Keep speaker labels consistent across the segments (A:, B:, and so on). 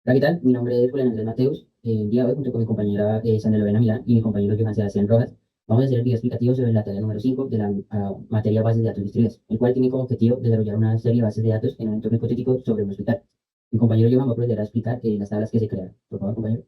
A: Hola, ¿qué tal? Mi nombre es Julián Andrés Mateus. El día de hoy, junto con mi compañera Sandra Lorena Milán y mi compañero Johan Sebastián Rojas, vamos a hacer el video explicativo sobre la tarea número 5 de la materia bases de datos distribuidas, el cual tiene como objetivo desarrollar una serie de bases de datos en un entorno hipotético sobre un hospital. Mi compañero Johan va a proceder a explicar las tablas que se crearon. Por favor, compañero.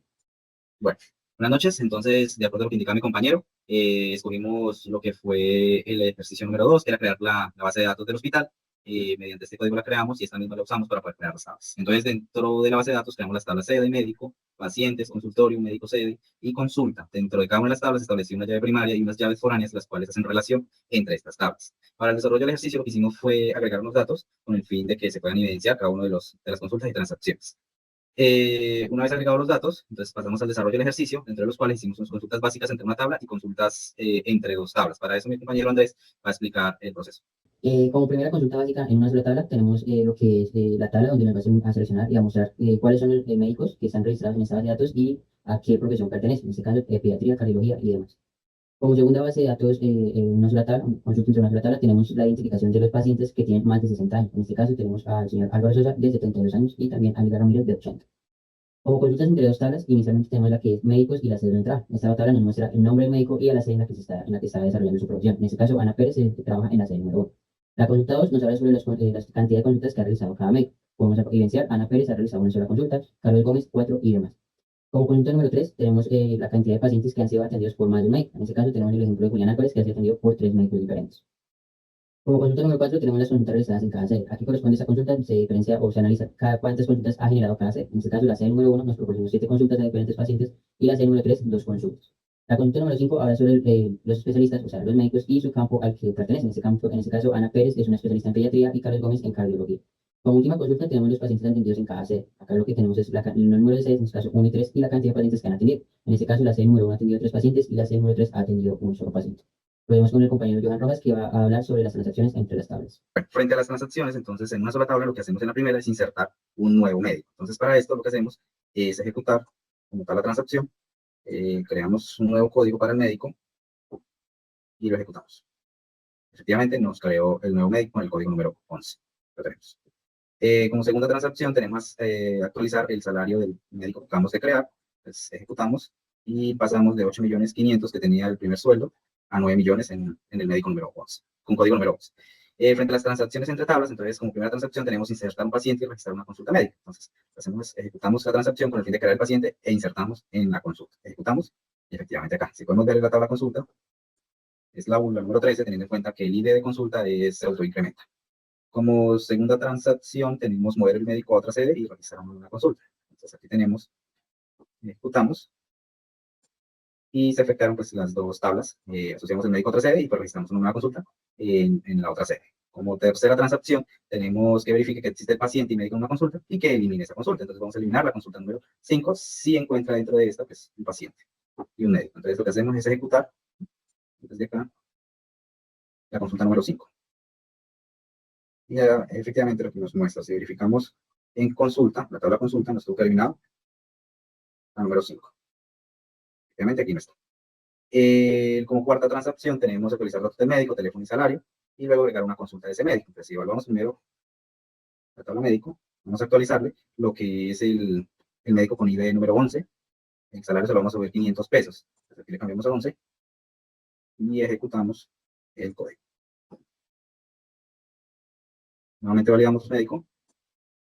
B: Bueno, buenas noches. Entonces, de acuerdo a lo que indica mi compañero, escogimos lo que fue el ejercicio número 2, que era crear la base de datos del hospital. Mediante este código la creamos y esta misma la usamos para poder crear las tablas. Entonces, dentro de la base de datos creamos las tablas sede, médico, pacientes, consultorio, médico sede y consulta. Dentro de cada una de las tablas establecí una llave primaria y unas llaves foráneas, las cuales hacen relación entre estas tablas. Para el desarrollo del ejercicio, lo que hicimos fue agregar unos datos con el fin de que se puedan evidenciar cada uno de las consultas y transacciones. Una vez agregados los datos, entonces pasamos al desarrollo del ejercicio, entre los cuales hicimos unas consultas básicas entre una tabla y consultas entre dos tablas. Para eso mi compañero Andrés va a explicar el proceso.
A: Como primera consulta básica en una sola tabla, tenemos lo que es la tabla donde nos va a seleccionar y a mostrar cuáles son los médicos que están registrados en esta base de datos y a qué profesión pertenecen, en este caso, pediatría, cardiología y demás. Como segunda base de datos, en una sola tabla, consulta entre una sola tabla, tenemos la identificación de los pacientes que tienen más de 60 años. En este caso, tenemos al señor Álvaro Sosa de 72 años y también a Liga Ramírez de 80. Como consultas entre dos tablas, inicialmente tenemos la que es médicos y la sede de entrada. Esta tabla nos muestra el nombre del médico y a la sede en la que está desarrollando su profesión. En este caso, Ana Pérez trabaja en la sede número 1. La consulta 2 nos habla sobre la cantidad de consultas que ha realizado cada médico. Podemos evidenciar, Ana Pérez ha realizado una sola consulta, Carlos Gómez 4 y demás. Como consulta número 3 tenemos la cantidad de pacientes que han sido atendidos por más de un médico. En este caso tenemos el ejemplo de Julián Álvarez, que ha sido atendido por 3 médicos diferentes. Como consulta número 4 tenemos las consultas realizadas en cada sede. Aquí corresponde esta consulta, se diferencia o se analiza cada cuántas consultas ha generado cada sede. En este caso, la sede número 1 nos proporciona 7 consultas de diferentes pacientes y la sede número 3 2 consultas. La consulta número 5 habla sobre los especialistas, o sea, los médicos y su campo al que pertenecen. En este caso, Ana Pérez es una especialista en pediatría y Carlos Gómez en cardiología. Como última consulta tenemos los pacientes atendidos en cada sede. Acá lo que tenemos es el número de sedes, en este caso 1 y 3, y la cantidad de pacientes que han atendido. En este caso, la sede número 1 ha atendido 3 pacientes y la sede número 3 ha atendido un solo paciente. Podemos con el compañero Johan Rojas, que va a hablar sobre las transacciones entre las tablas.
B: Bueno, frente a las transacciones, entonces en una sola tabla lo que hacemos en la primera es insertar un nuevo médico. Entonces para esto lo que hacemos es ejecutar como tal la transacción, creamos un nuevo código para el médico y lo ejecutamos. Efectivamente nos creó el nuevo médico con el código número 11. Lo tenemos. Como segunda transacción tenemos actualizar el salario del médico que acabamos de crear. Pues ejecutamos y pasamos de 8.500.000 que tenía el primer sueldo a 9 millones en el médico número 11, con código número 11. Frente a las transacciones entre tablas, entonces como primera transacción tenemos insertar un paciente y registrar una consulta médica. Entonces ejecutamos la transacción con el fin de crear el paciente e insertamos en la consulta. Ejecutamos y efectivamente acá, si podemos ver en la tabla consulta, es la número 13, teniendo en cuenta que el ID de consulta se autoincrementa. Como segunda transacción tenemos mover el médico a otra sede y realizar una consulta. Entonces aquí tenemos, ejecutamos y se efectuaron pues las dos tablas. Asociamos el médico a otra sede y pues registramos una nueva consulta en la otra sede. Como tercera transacción tenemos que verificar que existe el paciente y médico en una consulta y que elimine esa consulta. Entonces vamos a eliminar la consulta número 5 si encuentra dentro de esta pues un paciente y un médico. Entonces lo que hacemos es ejecutar desde acá la consulta número 5. Y efectivamente lo que nos muestra, si verificamos en consulta, la tabla consulta nos tuvo que eliminar la número 5. Obviamente aquí no está. Como cuarta transacción tenemos actualizar datos del médico, teléfono y salario, y luego agregar una consulta de ese médico. Entonces, si evaluamos primero la tabla médico, vamos a actualizarle lo que es el médico con ID número 11, el salario se lo vamos a subir 500 pesos. Entonces, aquí le cambiamos a 11 y ejecutamos el código. Nuevamente validamos médico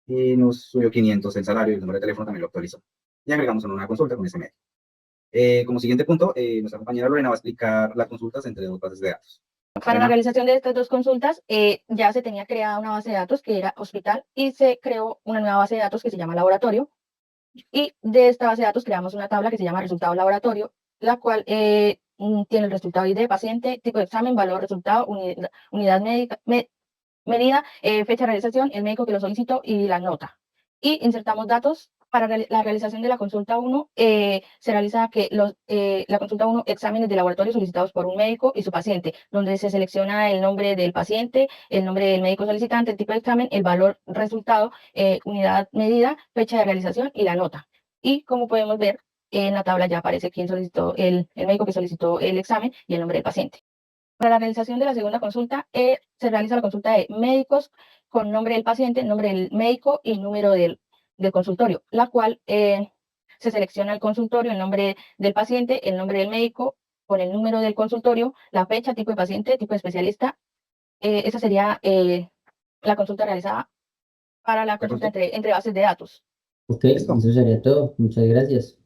B: y nos subió 500 el salario y el número de teléfono también lo actualizó. Y agregamos una consulta con ese médico. Como siguiente punto, nuestra compañera Lorena va a explicar las consultas entre dos bases de datos.
C: Para la realización de estas dos consultas, ya se tenía creada una base de datos que era hospital y se creó una nueva base de datos que se llama laboratorio. Y de esta base de datos creamos una tabla que se llama resultado laboratorio, la cual tiene el resultado ID, paciente, tipo de examen, valor, resultado, unidad médica, medida, fecha de realización, el médico que lo solicitó y la nota. Y insertamos datos para la realización de la consulta 1. Se realiza la consulta 1, exámenes de laboratorio solicitados por un médico y su paciente, donde se selecciona el nombre del paciente, el nombre del médico solicitante, el tipo de examen, el valor resultado, unidad medida, fecha de realización y la nota. Y como podemos ver, en la tabla ya aparece quién solicitó, el médico que solicitó el examen y el nombre del paciente. Para la realización de la segunda consulta, se realiza la consulta de médicos con nombre del paciente, nombre del médico y número del consultorio, la cual se selecciona el consultorio, el nombre del paciente, el nombre del médico, con el número del consultorio, la fecha, tipo de paciente, tipo de especialista. Esa sería la consulta realizada para la consulta entre bases de datos.
A: Ok,
B: Listo.
A: eso sería todo. Muchas gracias.